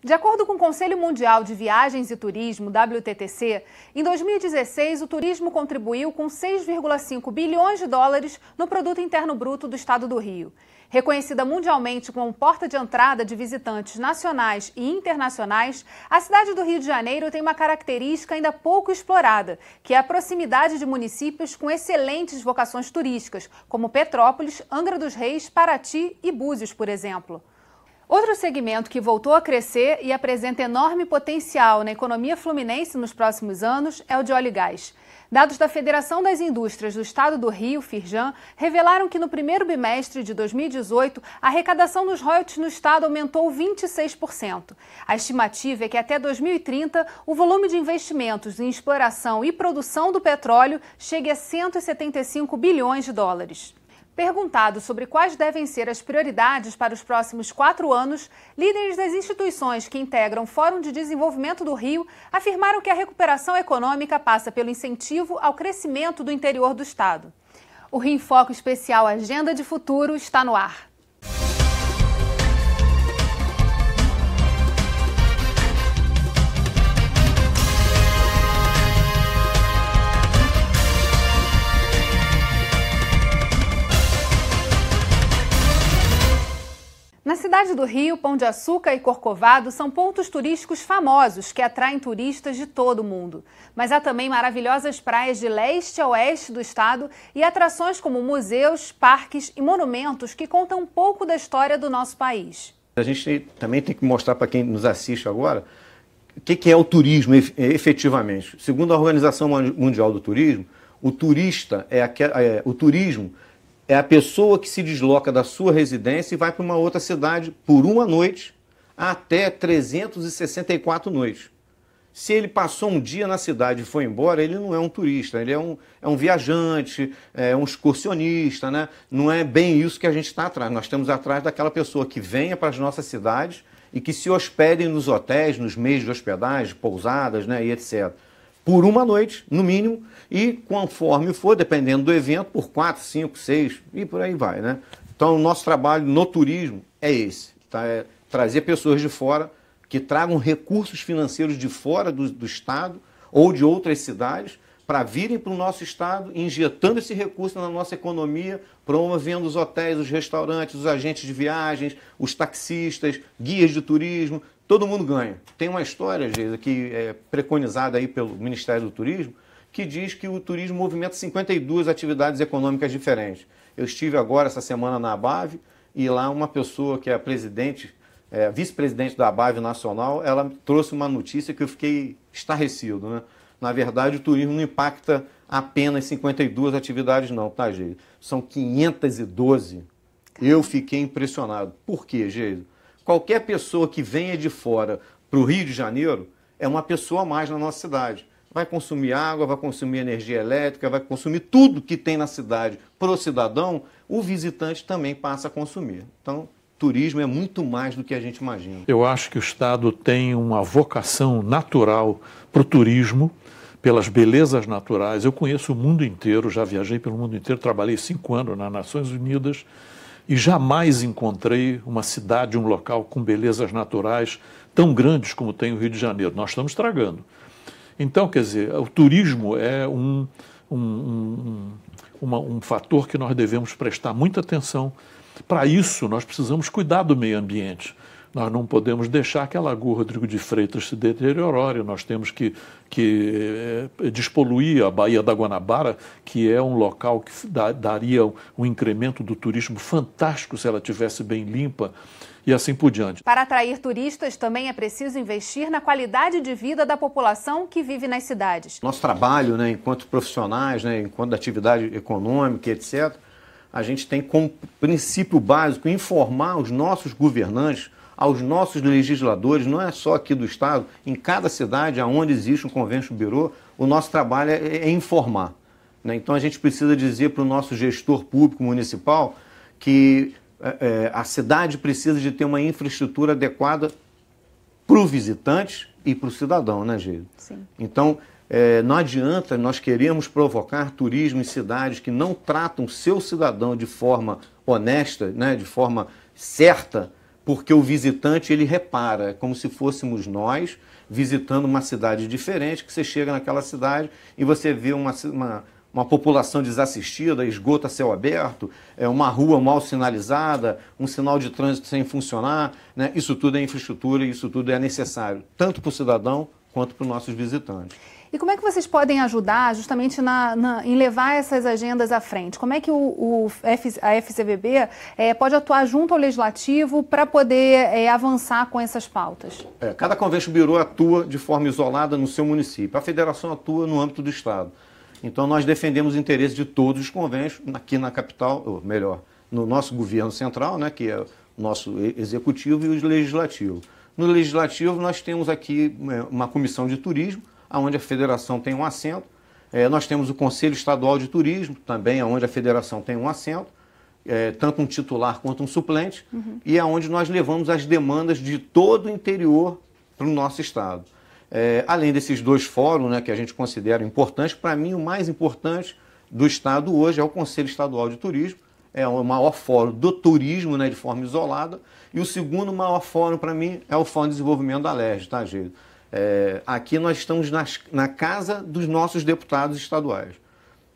De acordo com o Conselho Mundial de Viagens e Turismo, WTTC, em 2016 o turismo contribuiu com 6,5 bilhões de dólares no Produto Interno Bruto do Estado do Rio. Reconhecida mundialmente como porta de entrada de visitantes nacionais e internacionais, a cidade do Rio de Janeiro tem uma característica ainda pouco explorada, que é a proximidade de municípios com excelentes vocações turísticas, como Petrópolis, Angra dos Reis, Paraty e Búzios, por exemplo. Outro segmento que voltou a crescer e apresenta enorme potencial na economia fluminense nos próximos anos é o de óleo e gás. Dados da Federação das Indústrias do Estado do Rio, Firjan, revelaram que no primeiro bimestre de 2018, a arrecadação dos royalties no estado aumentou 26%. A estimativa é que até 2030, o volume de investimentos em exploração e produção do petróleo chegue a 175 bilhões de dólares. Perguntado sobre quais devem ser as prioridades para os próximos 4 anos, líderes das instituições que integram o Fórum de Desenvolvimento do Rio afirmaram que a recuperação econômica passa pelo incentivo ao crescimento do interior do estado. O Rio em Foco especial Agenda de Futuro está no ar. Na cidade do Rio, Pão de Açúcar e Corcovado são pontos turísticos famosos que atraem turistas de todo o mundo. Mas há também maravilhosas praias de leste a oeste do estado e atrações como museus, parques e monumentos que contam um pouco da história do nosso país. A gente também tem que mostrar para quem nos assiste agora o que é o turismo efetivamente. Segundo a Organização Mundial do Turismo, o turismo é a pessoa que se desloca da sua residência e vai para uma outra cidade por uma noite até 364 noites. Se ele passou um dia na cidade e foi embora, ele não é um turista, ele é um viajante, é um excursionista, né? Não é bem isso que a gente está atrás. Nós estamos atrás daquela pessoa que venha para as nossas cidades e que se hospedem nos hotéis, nos meios de hospedagem, pousadas, né, e etc. Por uma noite, no mínimo, e conforme for, dependendo do evento, por 4, 5, 6 e por aí vai, né? Então, o nosso trabalho no turismo é esse, tá? É trazer pessoas de fora que tragam recursos financeiros de fora do estado ou de outras cidades para virem para o nosso estado, injetando esse recurso na nossa economia, promovendo os hotéis, os restaurantes, os agentes de viagens, os taxistas, guias de turismo. Todo mundo ganha. Tem uma história, Geisa, que é preconizada aí pelo Ministério do Turismo, que diz que o turismo movimenta 52 atividades econômicas diferentes. Eu estive agora, essa semana, na ABAV, e lá uma pessoa que é a vice-presidente da ABAV Nacional, ela trouxe uma notícia que eu fiquei estarrecido, né? Na verdade, o turismo não impacta apenas 52 atividades não, tá, Geisa? São 512. Eu fiquei impressionado. Por quê, Geisa? Qualquer pessoa que venha de fora para o Rio de Janeiro é uma pessoa a mais na nossa cidade. Vai consumir água, vai consumir energia elétrica, vai consumir tudo que tem na cidade para o cidadão, o visitante também passa a consumir. Então, turismo é muito mais do que a gente imagina. Eu acho que o Estado tem uma vocação natural para o turismo, pelas belezas naturais. Eu conheço o mundo inteiro, já viajei pelo mundo inteiro, trabalhei 5 anos nas Nações Unidas, e jamais encontrei uma cidade, um local com belezas naturais tão grandes como tem o Rio de Janeiro. Nós estamos estragando. Então, quer dizer, o turismo é um fator que nós devemos prestar muita atenção. Para isso, nós precisamos cuidar do meio ambiente. Nós não podemos deixar que a Lagoa Rodrigo de Freitas se deteriore, nós temos que despoluir a Baía da Guanabara, que é um local que daria um incremento do turismo fantástico se ela estivesse bem limpa e assim por diante. Para atrair turistas, também é preciso investir na qualidade de vida da população que vive nas cidades. Nosso trabalho, né, enquanto profissionais, né, enquanto atividade econômica, etc., a gente tem como princípio básico informar os nossos governantes, aos nossos legisladores, não é só aqui do Estado, em cada cidade onde existe um Convention Bureau, o nosso trabalho é informar, né? Então a gente precisa dizer para o nosso gestor público municipal que a cidade precisa de ter uma infraestrutura adequada para o visitante e para o cidadão, né, Geisa? Sim. Então, não adianta nós queremos provocar turismo em cidades que não tratam seu cidadão de forma honesta, né, de forma certa, porque o visitante ele repara, como se fôssemos nós visitando uma cidade diferente, que você chega naquela cidade e você vê uma população desassistida, esgoto a céu aberto, uma rua mal sinalizada, um sinal de trânsito sem funcionar, né? Isso tudo é infraestrutura e isso tudo é necessário, tanto para o cidadão quanto para os nossos visitantes. E como é que vocês podem ajudar justamente em levar essas agendas à frente? Como é que a FCVB pode atuar junto ao Legislativo para poder avançar com essas pautas? Cada Convention Bureau atua de forma isolada no seu município. A federação atua no âmbito do Estado. Então nós defendemos o interesse de todos os convênios aqui na capital, ou melhor, no nosso governo central, né, que é o nosso executivo, e o legislativo. No legislativo nós temos aqui uma comissão de turismo, onde a federação tem um assento. Nós temos o Conselho Estadual de Turismo, também onde a federação tem um assento, tanto um titular quanto um suplente, e é onde nós levamos as demandas de todo o interior para o nosso estado. Além desses dois fóruns, né, que a gente considera importantes, para mim o mais importante do estado hoje é o Conselho Estadual de Turismo, é o maior fórum do turismo, né, de forma isolada, e o segundo maior fórum para mim é o Fórum de Desenvolvimento da Alerj, tá, Geido? Aqui nós estamos na casa dos nossos deputados estaduais.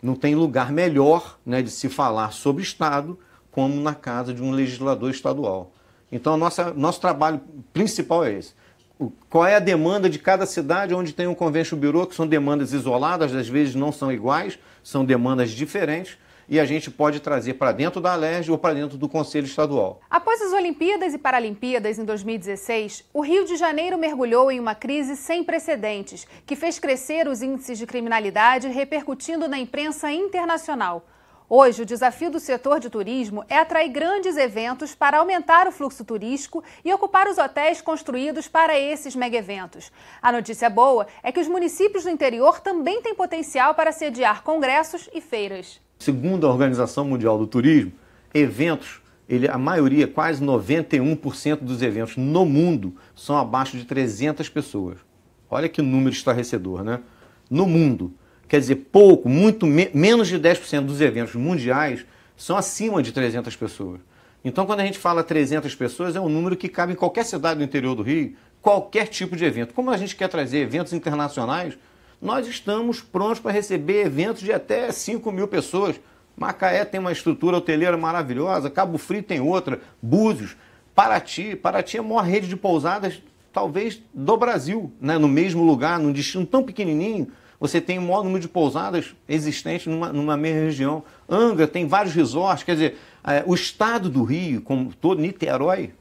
Não tem lugar melhor, né, de se falar sobre Estado como na casa de um legislador estadual. Então, nosso trabalho principal é esse. Qual é a demanda de cada cidade onde tem um Convention Bureau, que são demandas isoladas, às vezes não são iguais, são demandas diferentes, e a gente pode trazer para dentro da Alerj ou para dentro do Conselho Estadual. Após as Olimpíadas e Paralimpíadas em 2016, o Rio de Janeiro mergulhou em uma crise sem precedentes, que fez crescer os índices de criminalidade, repercutindo na imprensa internacional. Hoje, o desafio do setor de turismo é atrair grandes eventos para aumentar o fluxo turístico e ocupar os hotéis construídos para esses mega-eventos. A notícia boa é que os municípios do interior também têm potencial para sediar congressos e feiras. Segundo a Organização Mundial do Turismo, eventos, a maioria, quase 91% dos eventos no mundo são abaixo de 300 pessoas. Olha que número estarrecedor, né? No mundo. Quer dizer, pouco, menos de 10% dos eventos mundiais são acima de 300 pessoas. Então, quando a gente fala 300 pessoas, é um número que cabe em qualquer cidade do interior do Rio, qualquer tipo de evento. Como a gente quer trazer eventos internacionais, nós estamos prontos para receber eventos de até 5 mil pessoas. Macaé tem uma estrutura hoteleira maravilhosa, Cabo Frio tem outra, Búzios, Paraty é a maior rede de pousadas, talvez, do Brasil, né? No mesmo lugar, num destino tão pequenininho, você tem o maior número de pousadas existentes numa mesma região. Angra tem vários resorts, quer dizer, o estado do Rio, como todo, Niterói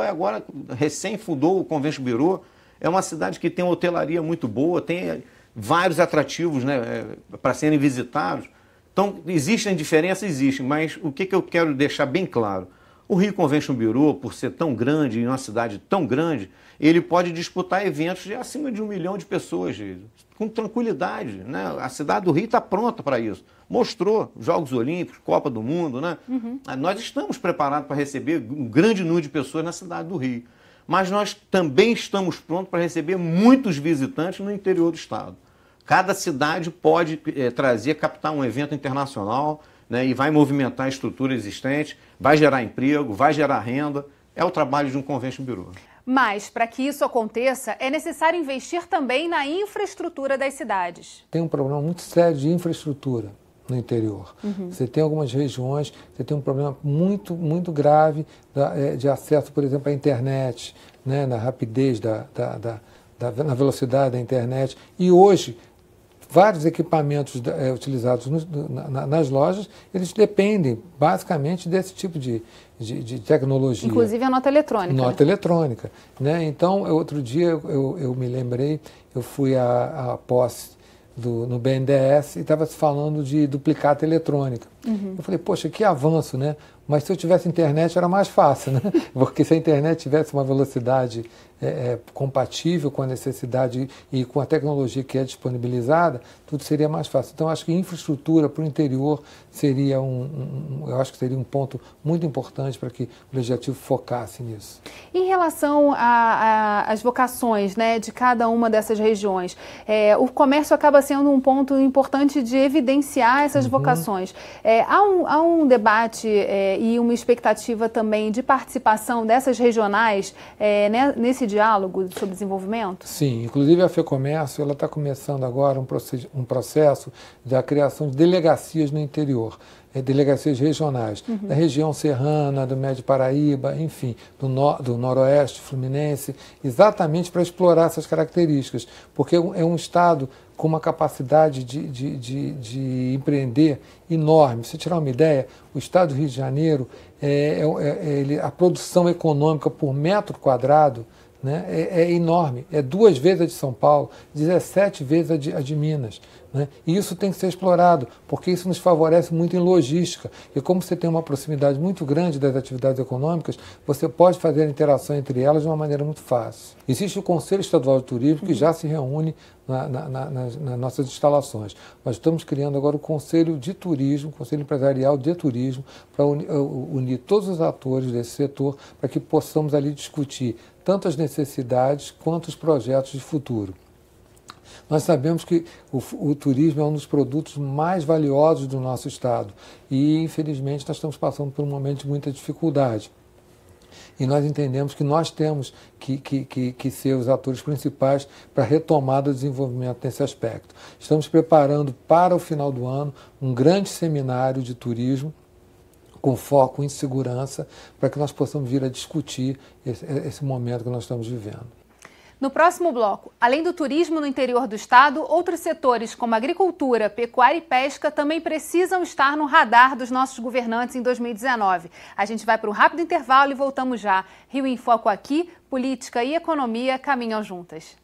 agora recém fundou o Convention Bureau, é uma cidade que tem uma hotelaria muito boa, tem vários atrativos, né, para serem visitados. Então, existem diferenças? Existem, mas o que eu quero deixar bem claro? O Rio Convention Bureau, por ser tão grande, em uma cidade tão grande, ele pode disputar eventos de acima de 1 milhão de pessoas, com tranquilidade, né? A cidade do Rio está pronta para isso. Mostrou Jogos Olímpicos, Copa do Mundo, né? Nós estamos preparados para receber um grande número de pessoas na cidade do Rio. Mas nós também estamos prontos para receber muitos visitantes no interior do estado. Cada cidade pode captar um evento internacional, né, e vai movimentar a estrutura existente, vai gerar emprego, vai gerar renda. É o trabalho de um Convention Bureau. Mas, para que isso aconteça, é necessário investir também na infraestrutura das cidades. Tem um problema muito sério de infraestrutura no interior. Você tem algumas regiões, você tem um problema muito, muito grave de acesso, por exemplo, à internet, né, na rapidez, na velocidade da internet. E hoje, vários equipamentos utilizados nas lojas, eles dependem basicamente desse tipo de tecnologia. Inclusive a nota eletrônica. Nota eletrônica. Né? Então, outro dia eu me lembrei, eu fui à posse no BNDES e estava se falando de duplicata eletrônica. Eu falei, poxa, que avanço, né? Mas se eu tivesse internet era mais fácil, né? Porque se a internet tivesse uma velocidade compatível com a necessidade e com a tecnologia que é disponibilizada, tudo seria mais fácil. Então, acho que infraestrutura para o interior seria eu acho que seria um ponto muito importante para que o Legislativo focasse nisso. Em relação às vocações, né, de cada uma dessas regiões, o comércio acaba sendo um ponto importante de evidenciar essas vocações. Há um debate e uma expectativa também de participação dessas regionais nesse diálogo sobre desenvolvimento? Sim, inclusive a FEComércio está começando agora um processo da criação de delegacias no interior. Delegacias regionais, da região serrana, do Médio Paraíba, enfim, do Noroeste Fluminense, exatamente para explorar essas características, porque é um estado com uma capacidade de empreender enorme. Se você tirar uma ideia, o estado do Rio de Janeiro, a produção econômica por metro quadrado, né, é enorme, é 2 vezes a de São Paulo, 17 vezes a de Minas. Né? E isso tem que ser explorado, porque isso nos favorece muito em logística. E como você tem uma proximidade muito grande das atividades econômicas, você pode fazer a interação entre elas de uma maneira muito fácil. Existe o Conselho Estadual de Turismo, que já se reúne nas nossas instalações. Nós estamos criando agora o Conselho de Turismo, Conselho Empresarial de Turismo, para unir todos os atores desse setor, para que possamos ali discutir tanto as necessidades quanto os projetos de futuro. Nós sabemos que o turismo é um dos produtos mais valiosos do nosso estado e, infelizmente, nós estamos passando por um momento de muita dificuldade. E nós entendemos que nós temos que ser os atores principais para a retomada do desenvolvimento nesse aspecto. Estamos preparando para o final do ano um grande seminário de turismo com foco em segurança, para que nós possamos vir a discutir esse momento que nós estamos vivendo. No próximo bloco, além do turismo no interior do estado, outros setores como agricultura, pecuária e pesca também precisam estar no radar dos nossos governantes em 2019. A gente vai para um rápido intervalo e voltamos já. Rio em Foco aqui, política e economia caminham juntas.